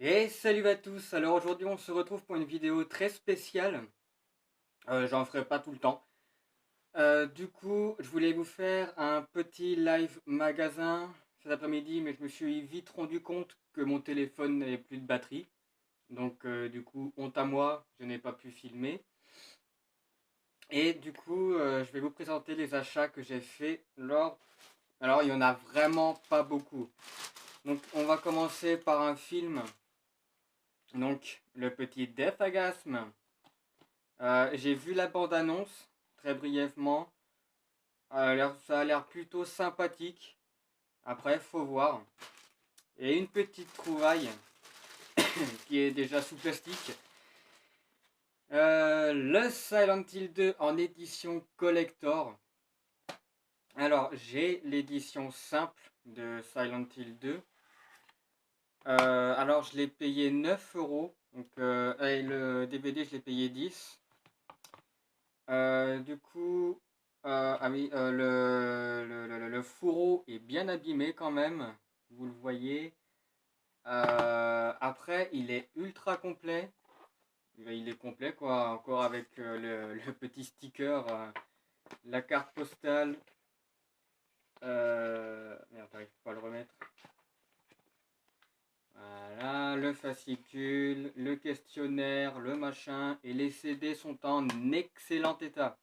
Et salut à tous, alors aujourd'hui on se retrouve pour une vidéo très spéciale. J'en ferai pas tout le temps. Du coup je voulais vous faire un petit live magasin cet après-midi, mais je me suis vite rendu compte que mon téléphone n'avait plus de batterie. Donc du coup honte à moi, je n'ai pas pu filmer. Et du coup je vais vous présenter les achats que j'ai fait lors... Alors il y en a vraiment pas beaucoup. Donc on va commencer par un film. Donc le petit Death Agasme. J'ai vu la bande-annonce, très brièvement. Ça a l'air plutôt sympathique. Après, faut voir. Et une petite trouvaille qui est déjà sous plastique. Le Silent Hill 2 en édition collector. Alors, j'ai l'édition simple de Silent Hill 2. Alors, je l'ai payé 9 euros. Donc, et le DVD, je l'ai payé 10. Du coup, ah oui, le fourreau est bien abîmé quand même, vous le voyez. Après, il est ultra complet. Il est complet quoi, encore avec le petit sticker, la carte postale. Merde, j'arrive pas à le remettre. Voilà, le fascicule, le questionnaire, le machin, et les CD sont en excellent état.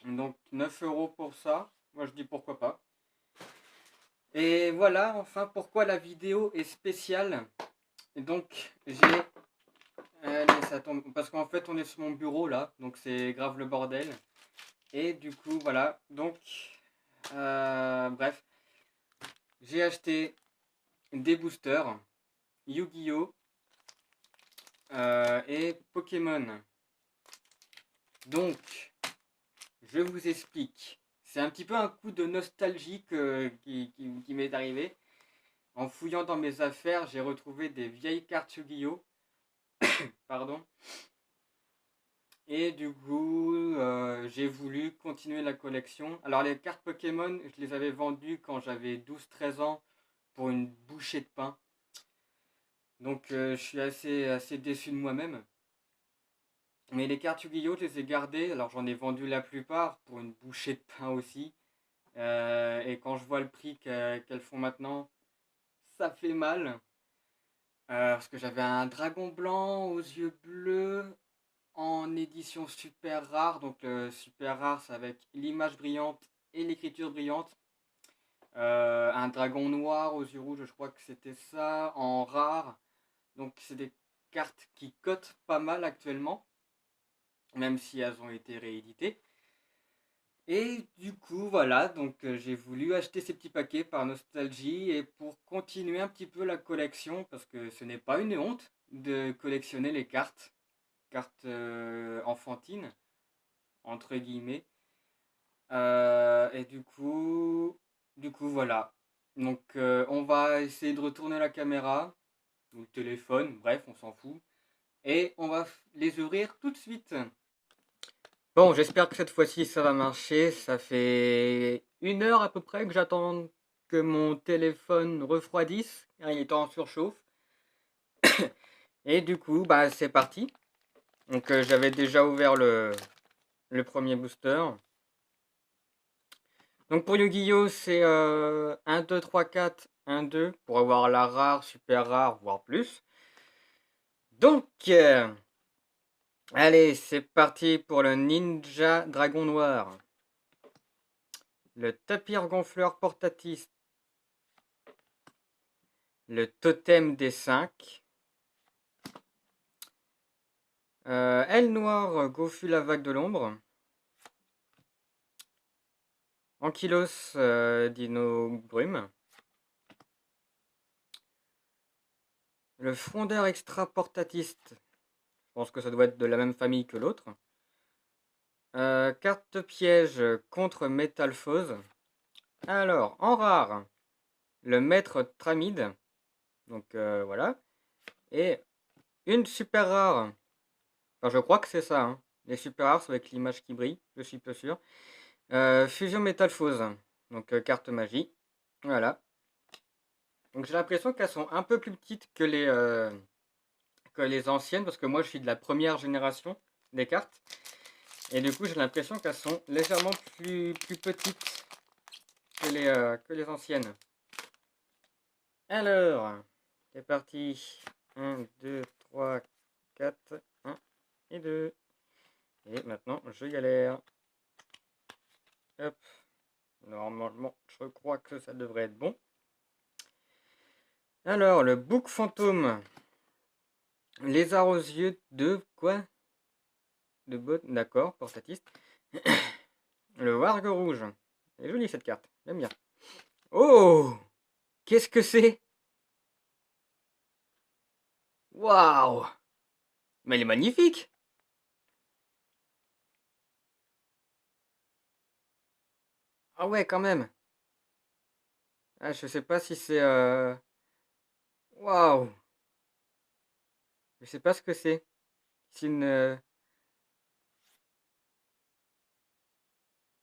Donc 9 euros pour ça, moi je dis pourquoi pas. Et voilà, enfin pourquoi la vidéo est spéciale. Et donc j'ai... Allez, ça tombe. Parce qu'en fait on est sur mon bureau là, donc c'est grave le bordel. Et du coup voilà, donc... bref, j'ai acheté des boosters, Yu-Gi-Oh! Et Pokémon. Donc, je vous explique. C'est un petit peu un coup de nostalgie qui m'est arrivé. En fouillant dans mes affaires, j'ai retrouvé des vieilles cartes Yu-Gi-Oh! Pardon. Et du coup, j'ai voulu continuer la collection. Alors les cartes Pokémon, je les avais vendues quand j'avais 12-13 ans pour une bouchée de pain. Donc je suis assez déçu de moi-même. Mais les cartes Yu-Gi-Oh! Je les ai gardées. Alors j'en ai vendu la plupart pour une bouchée de pain aussi. Et quand je vois le prix qu'elles font maintenant, ça fait mal. Parce que j'avais un dragon blanc aux yeux bleus en édition super rare. Donc le super rare, c'est avec l'image brillante et l'écriture brillante. Un dragon noir aux yeux rouges, je crois que c'était ça, en rare. Donc c'est des cartes qui cotent pas mal actuellement, même si elles ont été rééditées. Et du coup, voilà, donc j'ai voulu acheter ces petits paquets par nostalgie et pour continuer un petit peu la collection, parce que ce n'est pas une honte de collectionner les cartes enfantines, entre guillemets. Et du coup, voilà. Donc, on va essayer de retourner la caméra, ou le téléphone, bref, on s'en fout. Et on va les ouvrir tout de suite. Bon, j'espère que cette fois-ci ça va marcher. Ça fait 1 heure à peu près que j'attends que mon téléphone refroidisse, car il est en surchauffe. Et du coup, bah c'est parti. Donc j'avais déjà ouvert le premier booster. Donc pour Yu-Gi-Oh! C'est 1, 2, 3, 4, 1, 2 pour avoir la rare, super rare, voire plus. Donc, allez, c'est parti pour le Ninja Dragon Noir. Le tapir gonfleur portatif. Le totem des 5. Aile noire, Gofu la vague de l'ombre. Ankylos, Dino Brume. Le frondeur extra portatiste. Je pense que ça doit être de la même famille que l'autre. Carte piège contre Métalphose. Alors, en rare, le maître Tramide. Donc voilà. Et une super rare. Enfin, je crois que c'est ça. Hein. Les super rares, c'est avec l'image qui brille. Je suis peu sûr. Fusion Métalphose. Donc carte magie. Voilà. Donc j'ai l'impression qu'elles sont un peu plus petites que les anciennes, parce que moi je suis de la première génération des cartes. Et du coup j'ai l'impression qu'elles sont légèrement plus petites que les anciennes. Alors, c'est parti. 1, 2, 3, 4, 1 et 2. Et maintenant, je galère. Hop. Normalement, je crois que ça devrait être bon. Alors, le bouc fantôme. Lézard aux yeux de quoi? De botte, d'accord, portatiste. Le warg rouge. Elle est jolie cette carte, j'aime bien. Oh! Qu'est-ce que c'est? Waouh! Mais elle est magnifique! Ah ouais, quand même. Ah, je sais pas si c'est... Waouh! Je sais pas ce que c'est. C'est une...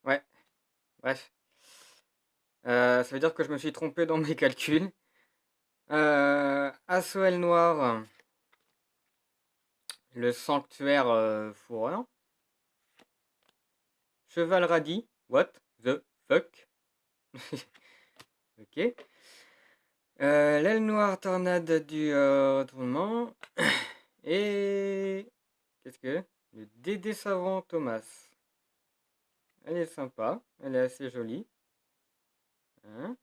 Ouais, bref. Ça veut dire que je me suis trompé dans mes calculs. Assoel noir. Le sanctuaire fourreur. Cheval radis. What the fuck? Ok. L'aile noire tornade du retournement. Et... Qu'est-ce que... Le Dédé savant Thomas. Elle est sympa. Elle est assez jolie. Hein.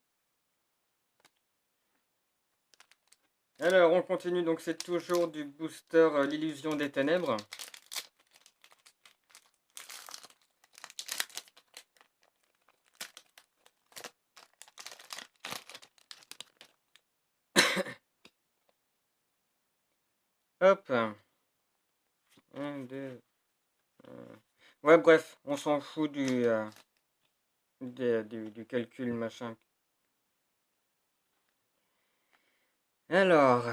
Alors, on continue. Donc, c'est toujours du booster l'illusion des ténèbres. Hop. 1, 2... Ouais, bref, on s'en fout du calcul machin. Alors,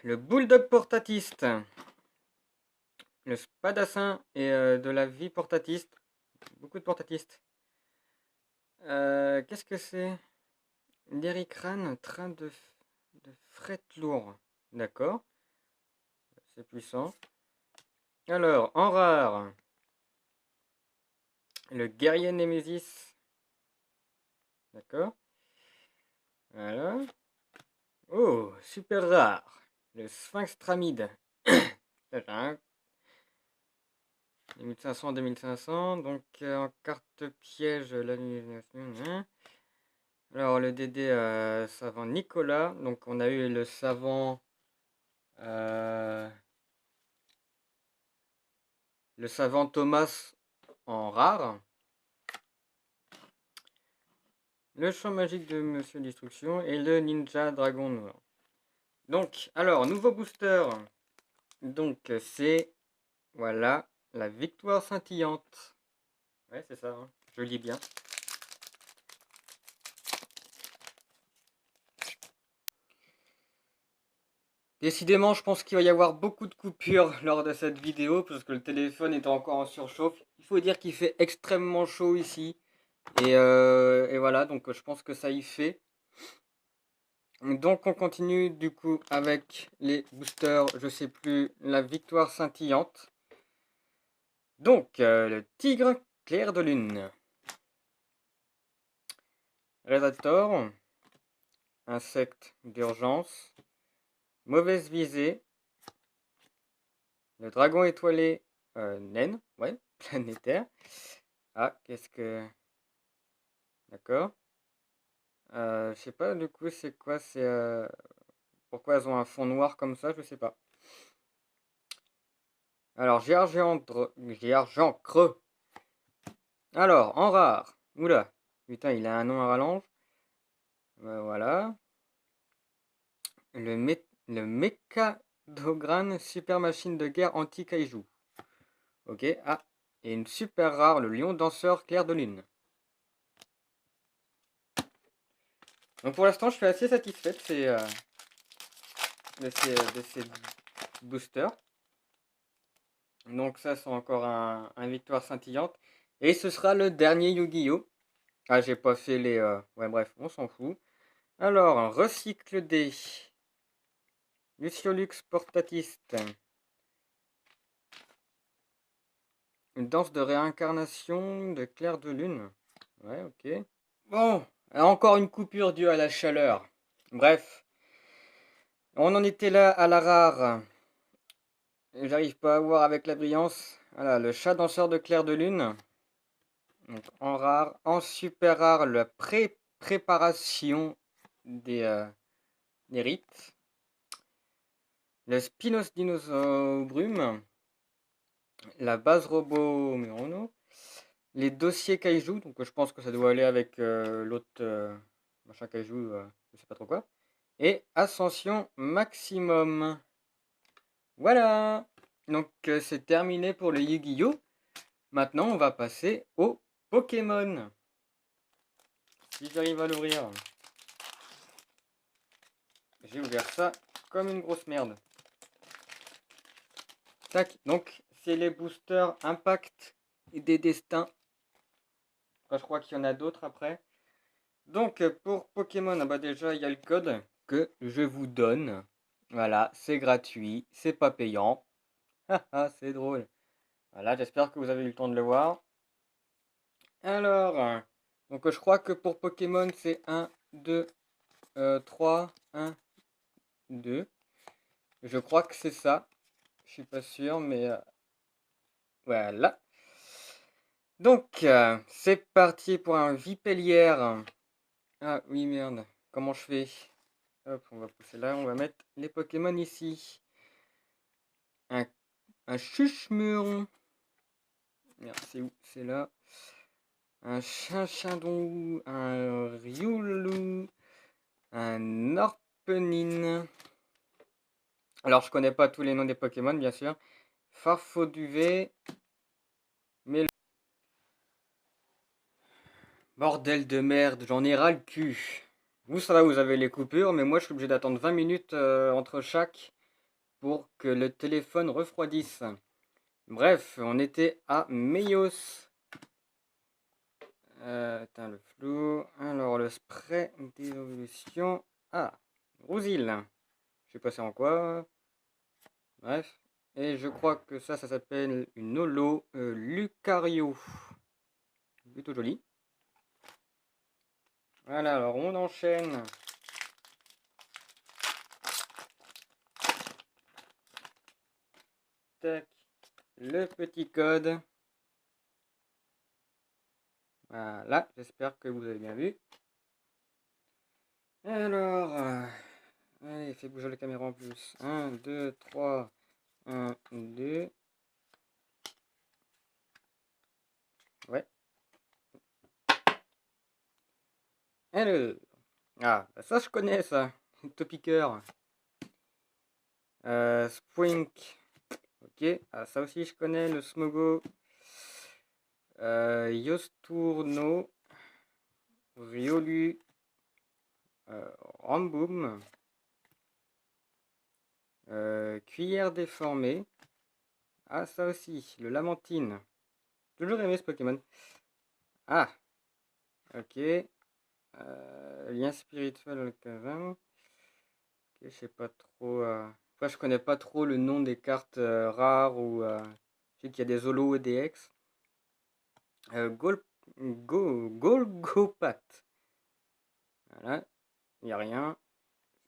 le bulldog portatiste, le spadassin et de la vie portatiste, beaucoup de portatistes. Qu'est-ce que c'est? L'Ericrane, train de fret lourd. D'accord, c'est puissant. Alors, en rare, le guerrier Némésis. D'accord. Voilà. Oh, super rare. Le Sphinx Tramide. 2500, donc en carte piège, l'annulation. Alors le DD savant Nicolas, donc on a eu le savant Thomas en rare. Le champ magique de Monsieur Destruction et le ninja dragon noir. Donc, alors, nouveau booster. Donc, c'est, voilà, la victoire scintillante. Ouais, c'est ça, hein. Je lis bien. Décidément, je pense qu'il va y avoir beaucoup de coupures lors de cette vidéo, parce que le téléphone est encore en surchauffe. Il faut dire qu'il fait extrêmement chaud ici. Et voilà, donc je pense que ça y fait. Donc on continue du coup avec les boosters, je sais plus, la victoire scintillante. Donc le tigre clair de lune. Redator. Insecte d'urgence. Mauvaise visée. Le dragon étoilé naine, ouais, planétaire. Ah, qu'est-ce que... D'accord. Je sais pas du coup c'est quoi, c'est... Pourquoi elles ont un fond noir comme ça, je sais pas. Alors, Géargent creux. Alors, en rare. Oula. Putain, il a un nom à rallonge. Voilà. Le Mechadogran super machine de guerre anti-kaiju. Ok. Ah. Et une super rare, le lion danseur clair de lune. Donc pour l'instant, je suis assez satisfait de ces boosters. Donc ça, c'est encore un victoire scintillante. Et ce sera le dernier Yu-Gi-Oh! Ah, j'ai pas fait les... Ouais, bref, on s'en fout. Alors, recycle des Luciolux portatiste. Une danse de réincarnation de Clair de Lune. Ouais, ok. Bon, encore une coupure due à la chaleur. Bref, on en était là à la rare. J'arrive pas à voir avec la brillance. Voilà, le chat danseur de Clair de Lune. Donc, en rare, en super rare, la préparation des rites. Le Spinos Dinosaure Brume. La base robot Murono. Les dossiers Kaiju, donc je pense que ça doit aller avec l'autre machin Kaiju, je sais pas trop quoi. Et Ascension Maximum. Voilà. Donc c'est terminé pour le Yu-Gi-Oh! Maintenant on va passer au Pokémon. Si j'arrive à l'ouvrir. J'ai ouvert ça comme une grosse merde. Tac, donc c'est les boosters Impact et des destins. Enfin, je crois qu'il y en a d'autres après. Donc pour Pokémon, ah bah déjà il y a le code que je vous donne. Voilà, c'est gratuit, c'est pas payant. Haha, c'est drôle. Voilà, j'espère que vous avez eu le temps de le voir. Alors, donc je crois que pour Pokémon c'est 1, 2, 3, 1, 2. Je crois que c'est ça. Je suis pas sûr, mais voilà. Donc, c'est parti pour un Vipellière. Ah oui, merde. Comment je fais? Hop, on va pousser là, on va mettre les Pokémon ici. Un Chuchemur. Merde, c'est où? C'est là. Un Chinchindou. Un Riolu. Un Orpenine. Alors, je connais pas tous les noms des Pokémon, bien sûr. Farfauduvet. Mais bordel de merde, j'en ai ras le cul. Vous, ça va, vous avez les coupures, mais moi, je suis obligé d'attendre 20 minutes entre chaque pour que le téléphone refroidisse. Bref, on était à Meios. Attends, le flou. Alors, le spray d'évolution. Ah, Rousil. Je sais pas c'est en quoi. Bref. Et je crois que ça s'appelle une holo Lucario. Plutôt joli. Voilà, alors on enchaîne. Tac. Le petit code. Voilà, j'espère que vous avez bien vu. Alors, allez, fais bouger la caméra en plus. 1, 2, 3, 1, 2. Ouais. Alors, ah, bah ça je connais ça. Topiqueur. Spring. Ok, ah, ça aussi je connais. Le Smogo. Yostourno. Riolu. Ramboum. Cuillère déformée. Ah, ça aussi, le Lamentine. Toujours aimé ce Pokémon. Ah, ok. Lien spirituel Alcazam. Ok, je sais pas trop. Enfin, je connais pas trop le nom des cartes rares ou. Je sais qu'il y a des Holo et des Ex. Golgopat. Voilà, il n'y a rien.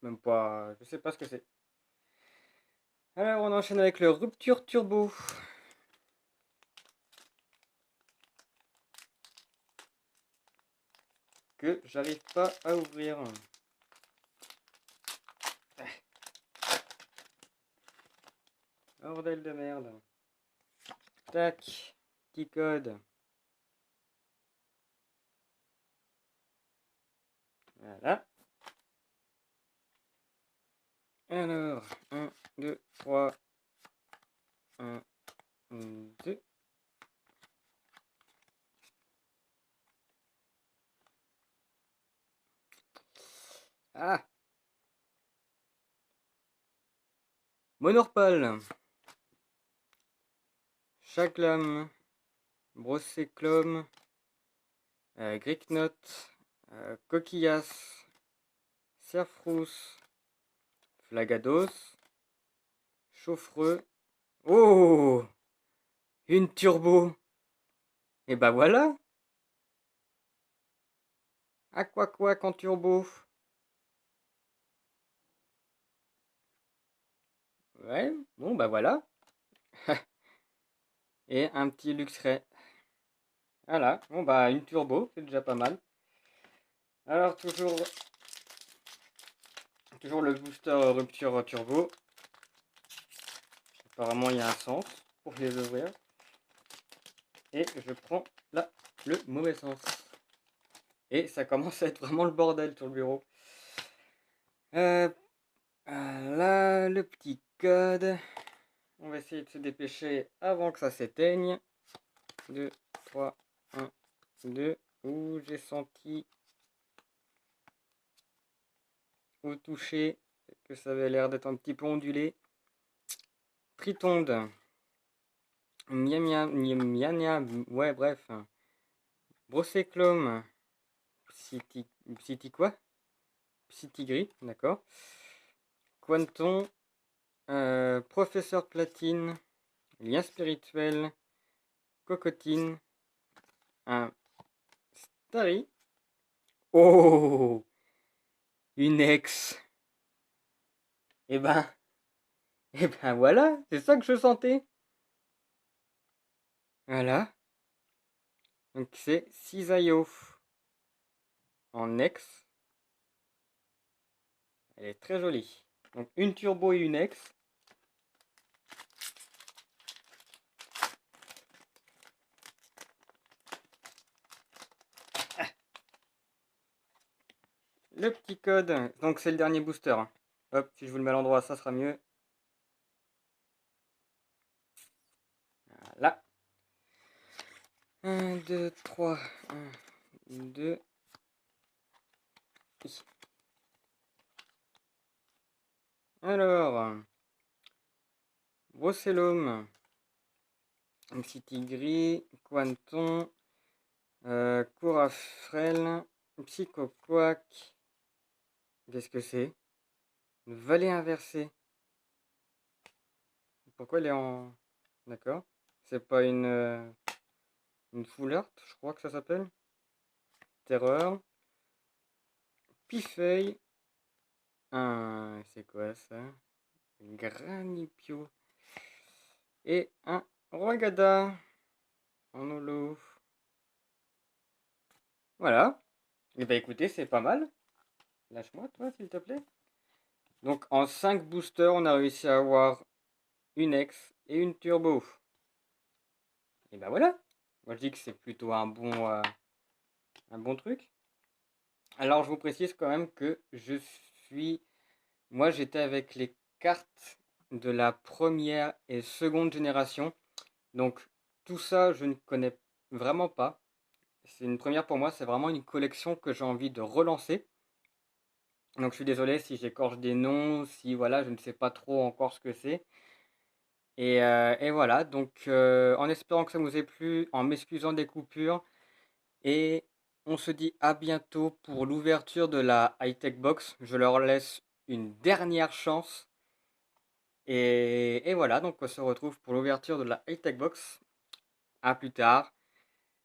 Même pas. Je sais pas ce que c'est. Alors, on enchaîne avec le Rupture Turbo. Que j'arrive pas à ouvrir. Bordel de merde. Tac. Petit code. Voilà. Alors, 1, 2, 3. 1, 2. Ah! Monorpal. Chaglam. Brosseclum. Gricknot. Coquillas. Cerfrousse, Flagados, Chaufreux. Oh! Une turbo! Et bah voilà! Aqua en turbo! Ouais, bon bah voilà! Et un petit Luxray. Voilà, bon bah une turbo, c'est déjà pas mal. Alors toujours le booster rupture turbo. Apparemment il y a un sens pour les ouvrir. Et je prends là le mauvais sens. Et ça commence à être vraiment le bordel sur le bureau. Là, le petit code. On va essayer de se dépêcher avant que ça s'éteigne. 2, 3, 1, 2. Ouh, j'ai senti au toucher que ça avait l'air d'être un petit peu ondulé. Tritonde. Miam miam, miam miam, ouais, bref. Brosseclome. Psyti quoi? Psytigris, d'accord. Quanton. Professeur Platine. Lien spirituel. Cocotine. Un Starry. Oh! Une ex. Eh ben voilà, c'est ça que je sentais. Voilà. Donc c'est Cisaio en ex. Elle est très jolie. Donc une turbo et une ex. Le petit code. Donc c'est le dernier booster. Hop, si je vous le mets à l'endroit, ça sera mieux. Voilà. 1, 2, 3. 1, 2. Alors. Brossellum. Psytigris. Quanton. Courafrel. Psychoquac. Qu'est-ce que c'est? Une vallée inversée. Pourquoi elle est en... D'accord. C'est pas une full art, je crois que ça s'appelle. Terreur. Pifeuille. C'est quoi ça? Granipio. Et un Rogada en holo. Voilà. Et bah écoutez, c'est pas mal. Lâche-moi toi, s'il te plaît. Donc en 5 boosters, on a réussi à avoir une ex et une turbo. Et bah voilà. Moi je dis que c'est plutôt un bon truc. Alors je vous précise quand même que moi j'étais avec les cartes de la première et seconde génération. Donc tout ça je ne connais vraiment pas. C'est une première pour moi, c'est vraiment une collection que j'ai envie de relancer. Donc je suis désolé si j'écorche des noms, si voilà, je ne sais pas trop encore ce que c'est. Et voilà, donc en espérant que ça vous ait plu, en m'excusant des coupures, et on se dit à bientôt pour l'ouverture de la high-tech box. Je leur laisse une dernière chance. Et voilà, donc on se retrouve pour l'ouverture de la high-tech box. À plus tard.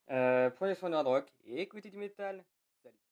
Prenez soin de la drogue et écoutez du métal. Salut.